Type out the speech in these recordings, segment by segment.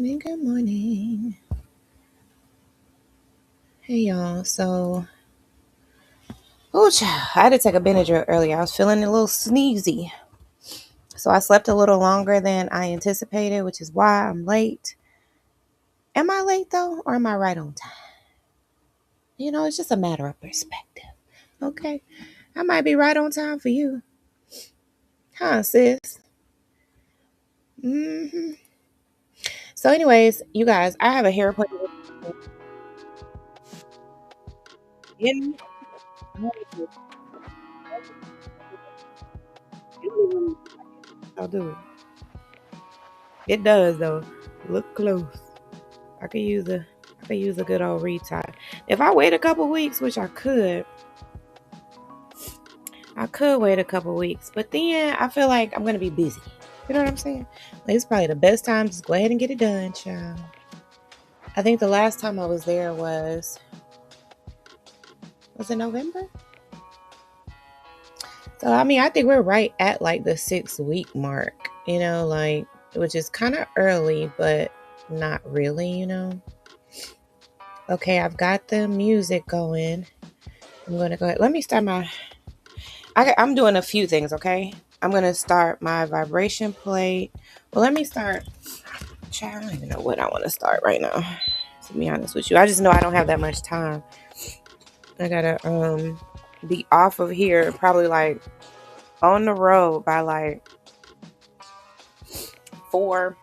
Good morning. Hey y'all. I had to take a Benadryl earlier. I was feeling a little sneezy. So I slept a little longer than I anticipated, which is why I'm late. Am I late though, or am I right on time? It's just a matter of perspective. Okay. I might be right on time for you. Huh, sis? hmm So, anyways, you guys, I have a hair appointment. in- I'll do it. It does though. Look close. I could use a I could use a good old retie. If I wait a couple weeks, which I could wait a couple weeks, but then I feel like I'm gonna be busy. You know what I'm saying? Like, it's probably the best time to just go ahead and get it done, child. I think the last time I was there was it November? So I mean I think we're right at like the 6 week mark, like which is kind of early, but not really. Okay, I've got the music going. I'm gonna go ahead. Let me start I'm doing a few things, okay? I'm gonna start my vibration plate. Well, let me start. Child, I don't even know what I want to start right now. To be honest with you, I just know I don't have that much time. I gotta be off of here probably like on the road by like 4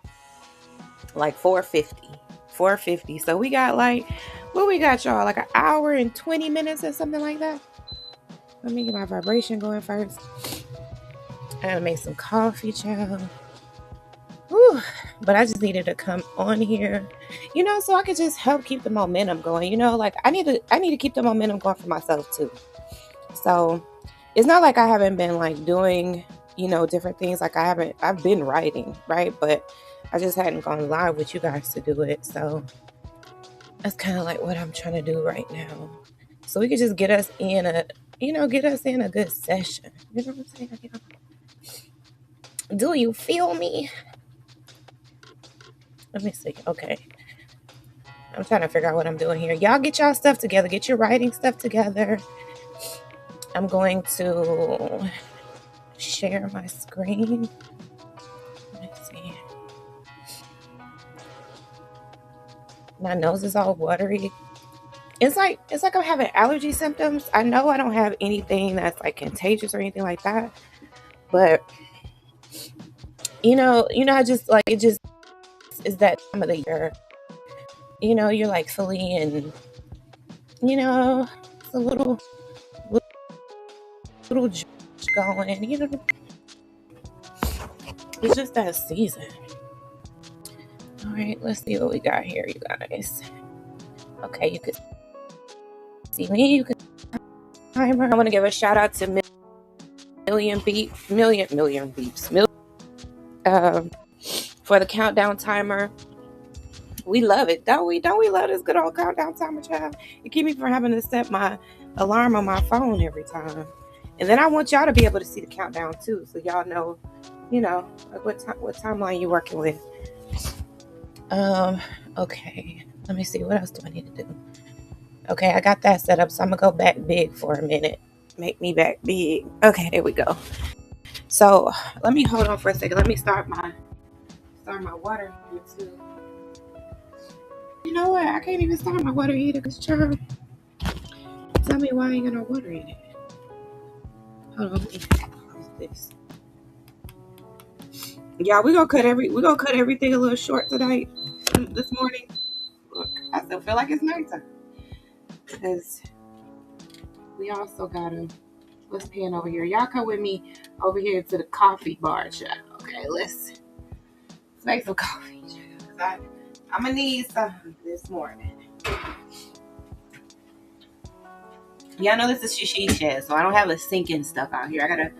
like 4:50. 4:50. So we got like what we got, y'all? Like an hour and 20 minutes or something like that. Let me get my vibration going first. I gotta make some coffee, child. Whew. But I just needed to come on here, so I could just help keep the momentum going. Like I need to keep the momentum going for myself too. So it's not like I haven't been like doing, different things. Like I've been writing, right? But I just hadn't gone live with you guys to do it. So that's kind of like what I'm trying to do right now. So we could just get us in a good session. You know what I'm saying? Do you feel me? Let me see. Okay. I'm trying to figure out what I'm doing here. Y'all get y'all stuff together. Get your writing stuff together. I'm going to share my screen. Let's see. My nose is all watery. It's like I'm having allergy symptoms. I know I don't have anything that's like contagious or anything like that. But I just like it just is that time of the year. You're like fully and it's a little going. It's just that season. All right, let's see what we got here, you guys. Okay, you can see me. You can timer. I want to give a shout out to million beeps, um, for the countdown timer. We love it, don't we? Don't we love this good old countdown timer, child? It keep me from having to set my alarm on my phone every time. And then I want y'all to be able to see the countdown too, so y'all know, like what timeline you working with. Okay. Let me see. What else do I need to do? Okay, I got that set up, so I'm gonna go back big for a minute. Make me back big. Okay, there we go. So let me hold on for a second. Let me start my water heater too. You know what? I can't even start my water heater because child, tell me why I ain't got no water in it. Hold on, let me close this. Yeah, we gonna cut everything a little short tonight. This morning. Look, I still feel like it's nighttime because we also gotta. Let's pan over here. Y'all come with me over here to the coffee bar, child. Okay, let's make some coffee, child. I'm gonna need something this morning. Yeah, I know this is shisha, so I don't have a sinking stuff out here. I gotta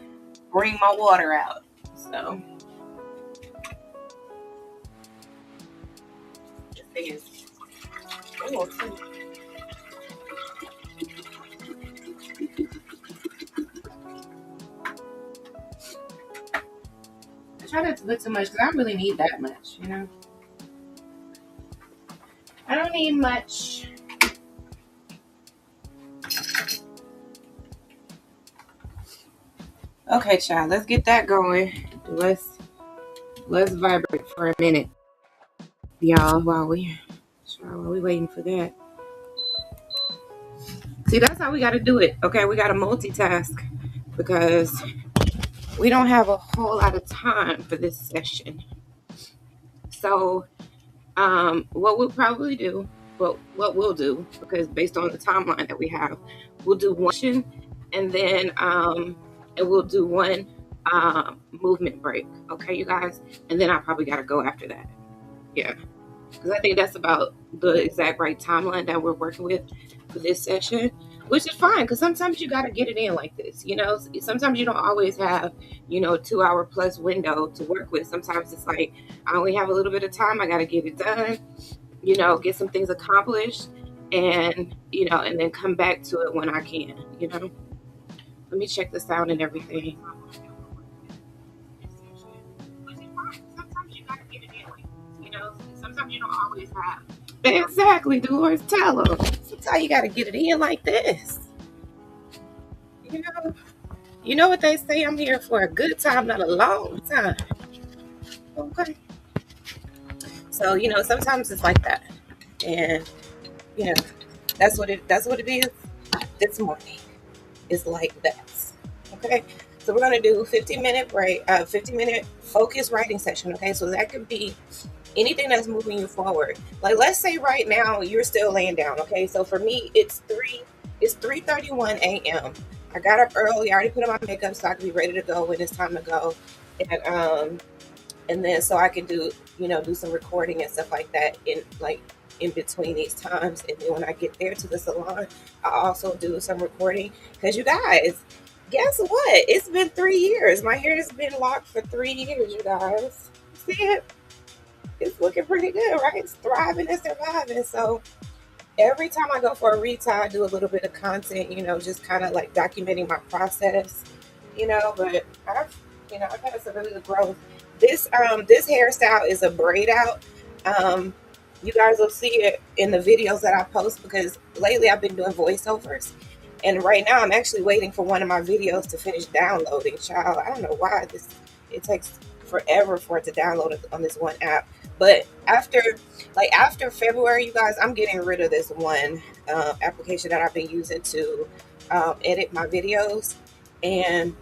bring my water out. So this thing is. Oh, I try not to put too much because I don't really need that much. I don't need much. Okay, child, let's get that going. Let's vibrate for a minute, y'all, while we waiting for that. See, that's how we got to do it. Okay, we got to multitask because we don't have a whole lot of time for this session. So, what we'll probably do, what we'll do, because based on the timeline that we have, we'll do one session, and then and we'll do one movement break. Okay, you guys, and then I probably got to go after that. Yeah, because I think that's about the exact right timeline that we're working with for this session, which is fine because sometimes you got to get it in like this. Sometimes you don't always have, 2 hour plus window to work with. Sometimes it's like, I only have a little bit of time. I got to get it done, get some things accomplished and, and then come back to it when I can. Let me check the sound and everything. Sometimes you don't always have. Exactly, Dolores. Tell them. Sometimes you got to get it in like this. You know what they say? I'm here for a good time, not a long time. Okay. So sometimes it's like that, and that's what it is. This morning is like that. Okay. So we're gonna do 15-minute break, 15-minute focused writing session. Okay. So that could be anything that's moving you forward. Like, let's say right now you're still laying down. Okay. So for me, it's 3:31 a.m. I got up early. I already put on my makeup so I can be ready to go when it's time to go. And then so I can do some recording and stuff like that in between these times. And then when I get there to the salon, I also do some recording because you guys, guess what? It's been 3 years. My hair has been locked for 3 years, you guys. See it? It's looking pretty good, right? It's thriving and surviving. So every time I go for a retie, I do a little bit of content, just kind of like documenting my process, but I've had some really good growth. This hairstyle is a braid out. You guys will see it in the videos that I post because lately I've been doing voiceovers. And right now I'm actually waiting for one of my videos to finish downloading, child. I don't know why it takes forever for it to download on this one app. But after February, you guys, I'm getting rid of this one application that I've been using to edit my videos. And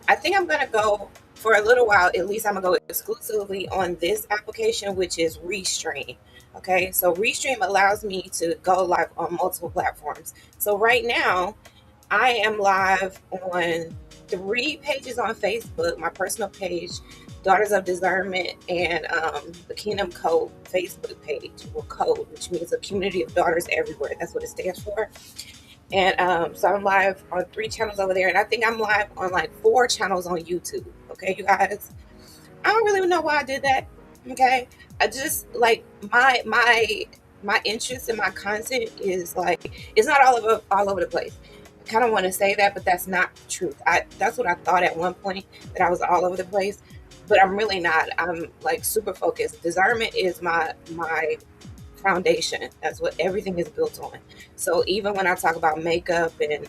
I think I'm going to go for a little while. At least I'm going to go exclusively on this application, which is Restream. Okay, so Restream allows me to go live on multiple platforms. So right now, I am live on 3 pages on Facebook, my personal page, Daughters of Discernment, and the Kingdom Code Facebook page, or Code, which means a community of daughters everywhere. That's what it stands for. And so I'm live on 3 channels over there, and I think I'm live on like 4 channels on YouTube. Okay, you guys, I don't really know why I did that. Okay, I just like my interest in my content is like, it's not all over the place. I kind of want to say that, but that's not the truth. That's what I thought at one point, that I was all over the place, but I'm really not. I'm like super focused. Discernment is my foundation. That's what everything is built on. So even when I talk about makeup and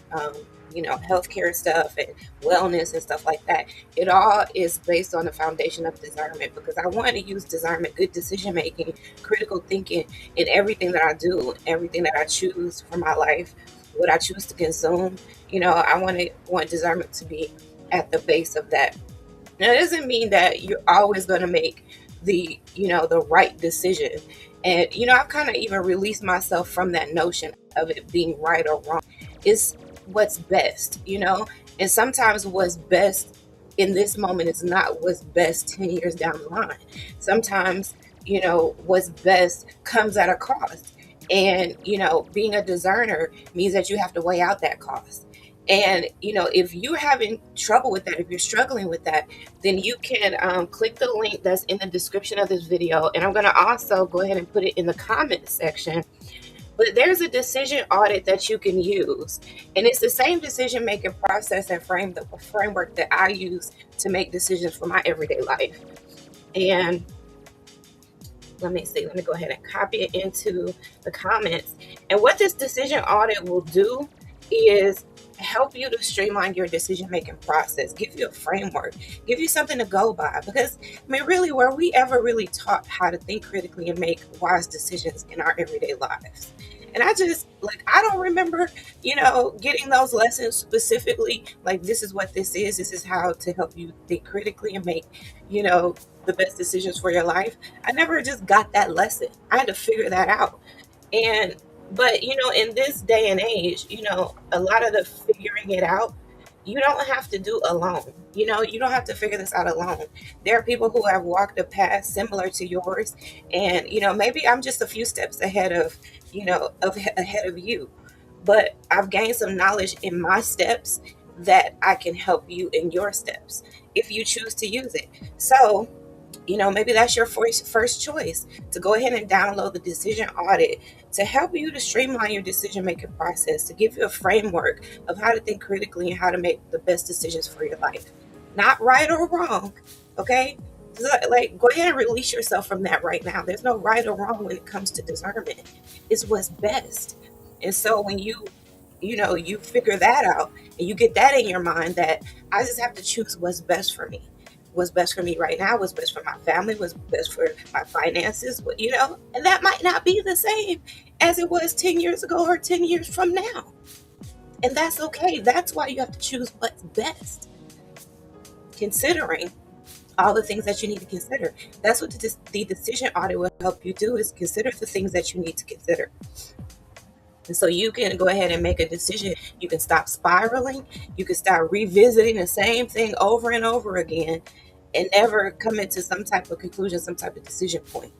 healthcare stuff and wellness and stuff like that, it all is based on the foundation of discernment, because I want to use discernment, good decision making, critical thinking in everything that I do, everything that I choose for my life, what I choose to consume. I want discernment to be at the base of that. Now, it doesn't mean that you're always going to make the right decision. And, I've kind of even released myself from that notion of it being right or wrong. It's what's best, and sometimes what's best in this moment is not what's best 10 years down the line. Sometimes, what's best comes at a cost. And, being a discerner means that you have to weigh out that cost. And, if you're having trouble with that, if you're struggling with that, then you can click the link that's in the description of this video. And I'm going to also go ahead and put it in the comment section. But there's a decision audit that you can use. And it's the same decision-making process and framework that I use to make decisions for my everyday life. And Let me see. Let me go ahead and copy it into the comments. And what this decision audit will do is help you to streamline your decision-making process, give you a framework, give you something to go by. Because, I mean, really, were we ever really taught how to think critically and make wise decisions in our everyday lives? And I just, like, I don't remember, getting those lessons specifically. Like, this is what this is. This is how to help you think critically and make, the best decisions for your life. I never just got that lesson. I had to figure that out. And but in this day and age, a lot of the figuring it out, you don't have to do alone. You don't have to figure this out alone. There are people who have walked a path similar to yours, and maybe I'm just a few steps ahead ahead of you, but I've gained some knowledge in my steps that I can help you in your steps if you choose to use it. So maybe that's your first choice, to go ahead and download the Decision Audit to help you to streamline your decision-making process, to give you a framework of how to think critically and how to make the best decisions for your life. Not right or wrong, okay? Like, go ahead and release yourself from that right now. There's no right or wrong when it comes to discernment. It's what's best. And so when you figure that out and you get that in your mind, that I just have to choose what's best for me. What's best for me right now, what's best for my family, what's best for my finances, and that might not be the same as it was 10 years ago or 10 years from now. And that's okay. That's why you have to choose what's best, considering all the things that you need to consider. That's what the decision audit will help you do, is consider the things that you need to consider. And so you can go ahead and make a decision. You can stop spiraling. You can start revisiting the same thing over and over again and never come into some type of conclusion, some type of decision point.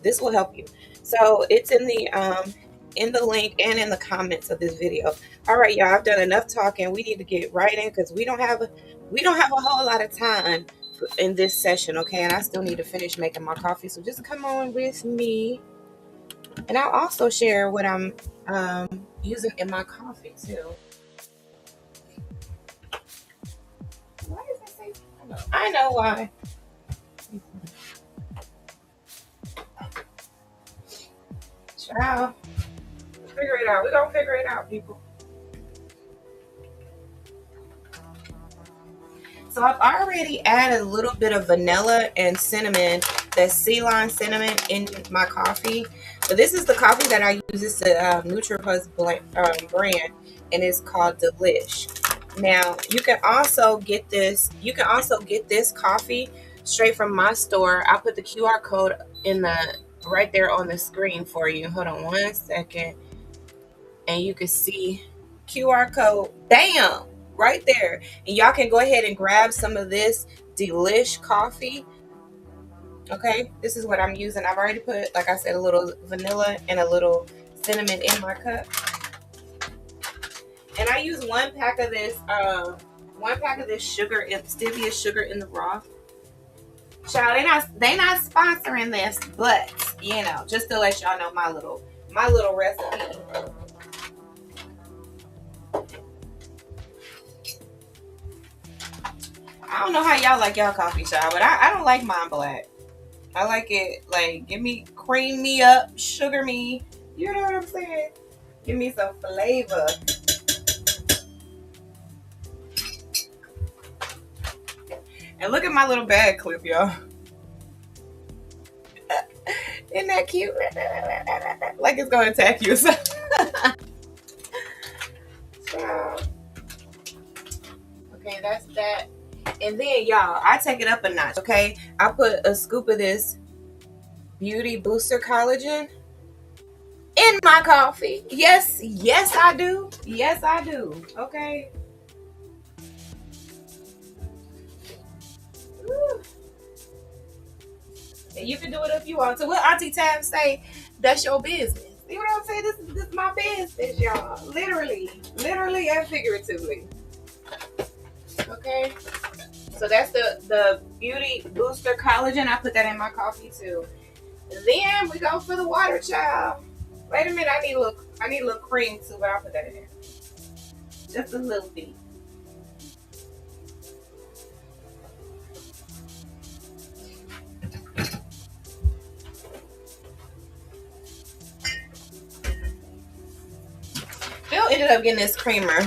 This will help you. So it's in the link and in the comments of this video. All right, y'all, I've done enough talking. We need to get right in, because we don't have a whole lot of time in this session, okay? And I still need to finish making my coffee. So just come on with me. And I'll also share what I'm using in my coffee too. Why does it say? I know why. Child, figure it out. We're gonna figure it out, people. So I've already added a little bit of vanilla and cinnamon, that sea lime cinnamon, in my coffee. But this is the coffee that I use. It's a NutriPlus brand, and it's called Delish. Now you can also get this. Coffee straight from my store. I'll put the QR code right there on the screen for you. Hold on 1 second, and you can see QR code. Bam! Right there. And y'all can go ahead and grab some of this Delish coffee. Okay, this is what I'm using. I've already put, like I said, a little vanilla and a little cinnamon in my cup. And I use 1 pack of this sugar, stevia sugar in the raw. Child, they not sponsoring this, but just to let y'all know my little recipe. I don't know how y'all like y'all coffee, child, but I don't like mine black. I like it, like, cream me up, sugar me. You know what I'm saying? Give me some flavor. And look at my little bag clip, y'all. Isn't that cute? Like it's going to attack you. Okay, that's that. And then, y'all, I take it up a notch, okay? I put a scoop of this Beauty Booster Collagen in my coffee. Yes, I do. Yes, I do. Okay. Woo. And you can do it if you want to. What Auntie Tab say, that's your business. See what I'm saying? This is my business, y'all. Literally and figuratively. Okay. So that's the Beauty Booster Collagen. I put that in my coffee too. Then we go for the water, child. Wait a minute, I need a little cream too, but I'll put that in there. Just a little bit. ended up getting this creamer.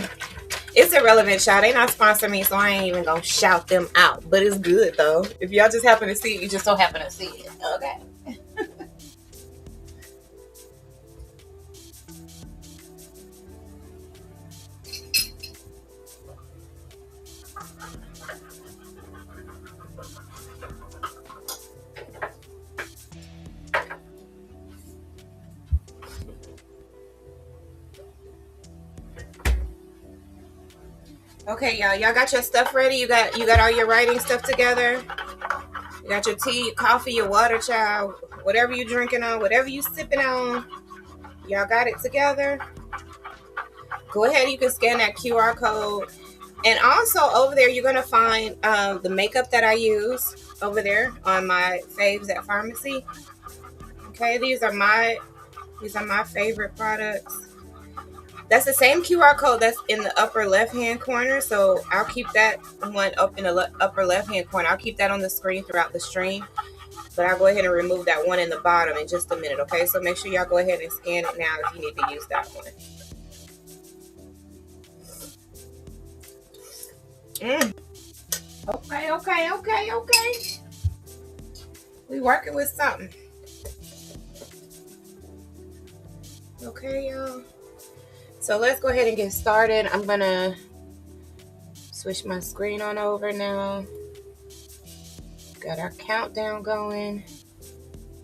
It's irrelevant, y'all. They not sponsoring me, so I ain't even gonna shout them out. But it's good though. If y'all just happen to see it, you just don't happen to see it. Okay. Okay, y'all got your stuff ready? You got all your writing stuff together? You got your tea, your coffee, your water, child, whatever you drinking on, whatever you sipping on. Y'all got it together? Go ahead, you can scan that QR code. And also over there, you're gonna find the makeup that I use over there on my faves at pharmacy. Okay, these are my favorite products. That's the same QR code that's in the upper left-hand corner. So I'll keep that one up in the upper left-hand corner. I'll keep that on the screen throughout the stream. But I'll go ahead and remove that one in the bottom in just a minute, okay? So make sure y'all go ahead and scan it now if you need to use that one. Okay. We working with something. Okay, y'all. So let's go ahead and get started. I'm gonna switch my screen on over now. Got our countdown going.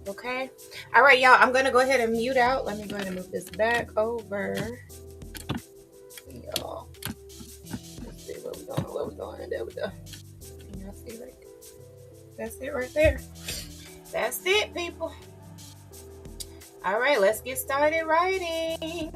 Okay. All right, y'all. I'm gonna go ahead and mute out. Let me go ahead and move this back over. Y'all. Let's see where we're going. There we go. Can y'all see right there? That's it right there. That's it, people. All right, let's get started writing.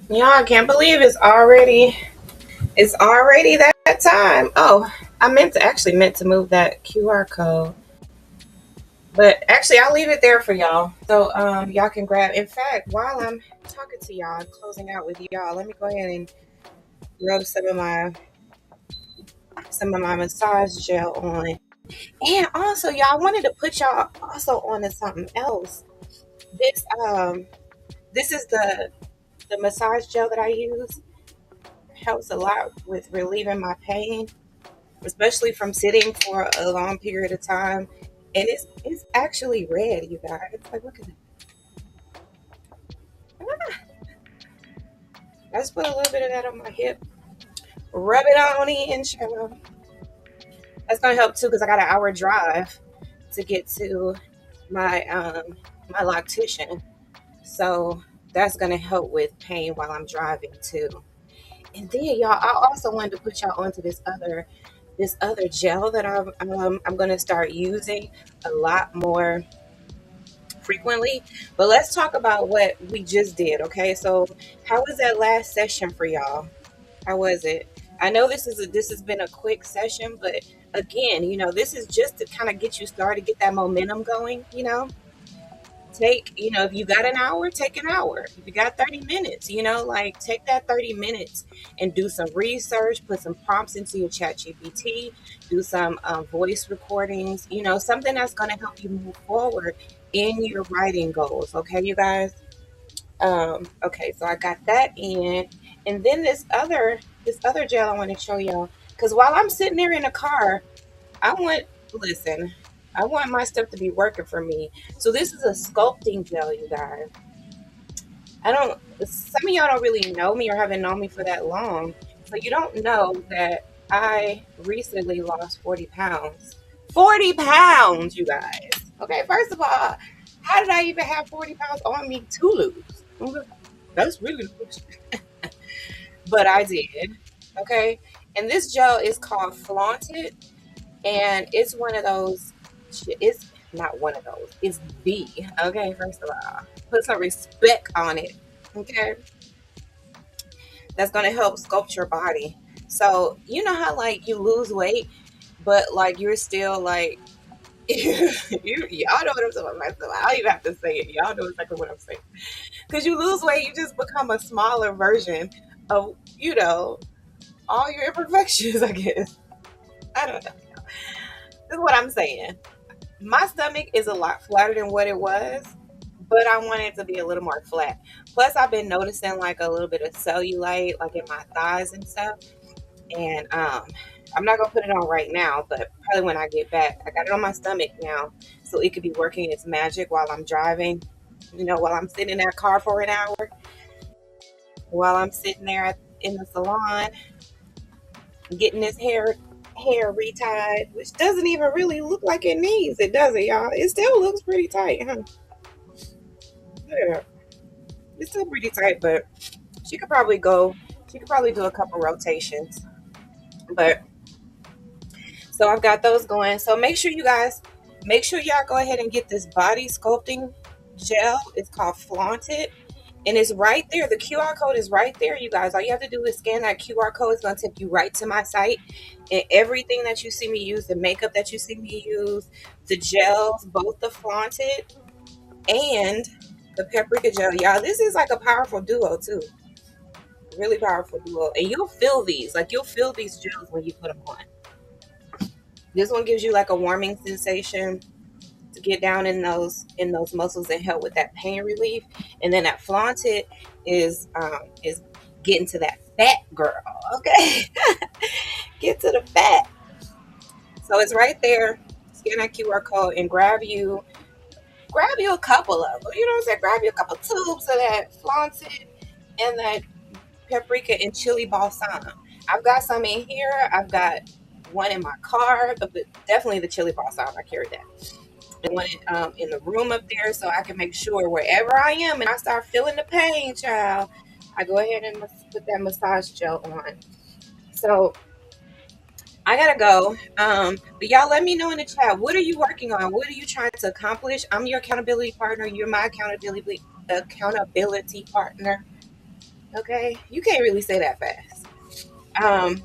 Y'all, I can't believe it's already that time. Oh, I meant to move that QR code. But actually I'll leave it there for y'all. So y'all can grab, in fact, while I'm talking to y'all and closing out with y'all, let me go ahead and rub some of my massage gel on. And also, y'all, I wanted to put y'all also on to something else. This this is the massage gel that I use. Helps a lot with relieving my pain, especially from sitting for a long period of time. And it's actually red, you guys. Like, look at that. I just put a little bit of that on my hip. Rub it on in, child. That's gonna help too, because I got an hour drive to get to my loctician. So that's gonna help with pain while I'm driving too. And then y'all, I also wanted to put y'all onto this other gel that I'm gonna start using a lot more frequently. But let's talk about what we just did. Okay, so how was that last session for y'all? How was it? I know this has been a quick session, but again, this is just to kind of get you started, get that momentum going. If you got an hour, take an hour. If you got 30 minutes, like take that 30 minutes and do some research, put some prompts into your chat GPT, do some voice recordings, something that's going to help you move forward in your writing goals. Okay, you guys? Okay, so I got that in. And then this other gel I want to show y'all. Because while I'm sitting there in the car, I want, listen, I want my stuff to be working for me. So this is a sculpting gel, you guys. Some of y'all don't really know me or haven't known me for that long. So you don't know that I recently lost 40 pounds. 40 pounds, you guys. Okay, first of all, how did I even have 40 pounds on me to lose? That's really, but I did. Okay. And this gel is called Flaunted. And it's one of those, it's not one of those, it's the, okay, first of all, put some respect on it, okay? That's going to help sculpt your body. So, you know how, like, you lose weight, but, like, you're still, like, y'all know what I'm talking about. I don't even have to say it. Y'all know exactly what I'm saying. Because you lose weight, you just become a smaller version of, all your imperfections, I guess. I don't know. This is what I'm saying. My stomach is a lot flatter than what it was, but I want it to be a little more flat. Plus, I've been noticing like a little bit of cellulite, like in my thighs and stuff. And I'm not gonna put it on right now, but probably when I get back. I got it on my stomach now, so it could be working its magic while I'm driving. While I'm sitting in that car for an hour, while I'm sitting there in the salon getting this hair retied, which doesn't even really look like it needs it, does it, y'all? It still looks pretty tight, huh? Yeah, it's still pretty tight, but she could probably go. She could probably do a couple rotations. But so I've got those going. So make sure y'all go ahead and get this body sculpting gel. It's called Flaunted. And it's right there. The QR code is right there, you guys. All you have to do is scan that QR code. It's going to take you right to my site. And everything that you see me use, the makeup that you see me use, the gels, both the Flaunted and the paprika gel. Y'all, this is like a powerful duo, too. Really powerful duo. And you'll feel these. Like, you'll feel these gels when you put them on. This one gives you like a warming sensation to get down in those muscles and help with that pain relief. And then that Flaunted is getting to that fat girl. Okay. Get to the fat. So it's right there. Scan that QR code and grab you a couple of them. You know what I'm saying? Grab you a couple tubes of that Flaunted and that paprika and chili balsam. I've got some in here. I've got one in my car, but definitely the chili balsam. I carry that. And one in the room up there, so I can make sure wherever I am and I start feeling the pain, child, I go ahead and put that massage gel on. So I gotta go. But y'all let me know in the chat. What are you working on? What are you trying to accomplish? I'm your accountability partner. You're my accountability partner. Okay, you can't really say that fast. Um,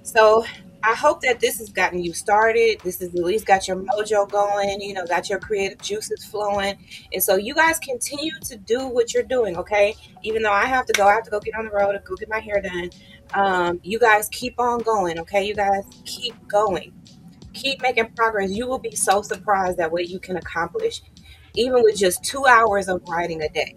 so I hope that this has gotten you started. This has at least got your mojo going, got your creative juices flowing. And so you guys continue to do what you're doing, okay? Even though I have to go get on the road and go get my hair done. You guys keep on going, okay? You guys keep going. Keep making progress. You will be so surprised at what you can accomplish, even with just 2 hours of writing a day.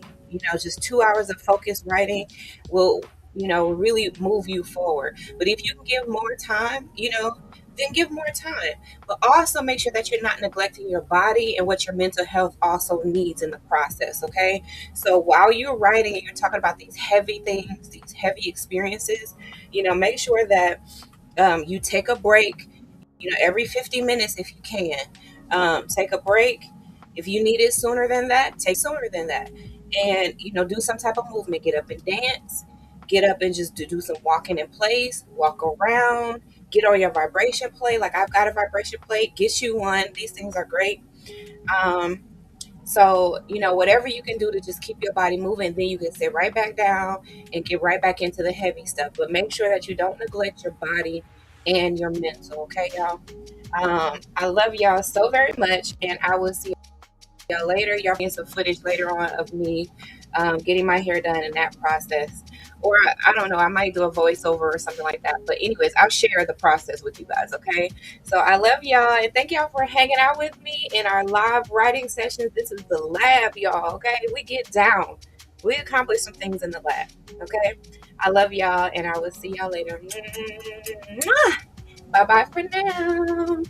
Just 2 hours of focused writing will, really move you forward. But if you can give more time, then give more time. But also make sure that you're not neglecting your body and what your mental health also needs in the process, okay? So while you're writing and you're talking about these heavy things, these heavy experiences, make sure that you take a break, every 50 minutes if you can. Take a break. If you need it sooner than that, take sooner than that. And, do some type of movement. Get up and dance. Get up and just do some walking in place, walk around, get on your vibration plate. Like I've got a vibration plate, get you one. These things are great. Um, so, whatever you can do to just keep your body moving, then you can sit right back down and get right back into the heavy stuff. But make sure that you don't neglect your body and your mental, okay, y'all? I love y'all so very much, and I will see y'all later. Y'all getting some footage later on of me getting my hair done in that process. Or I don't know, I might do a voiceover or something like that. But anyways, I'll share the process with you guys, okay? So I love y'all, and thank y'all for hanging out with me in our live writing sessions. This is the lab, y'all, okay? We get down. We accomplish some things in the lab, okay? I love y'all, and I will see y'all later. Bye bye for now.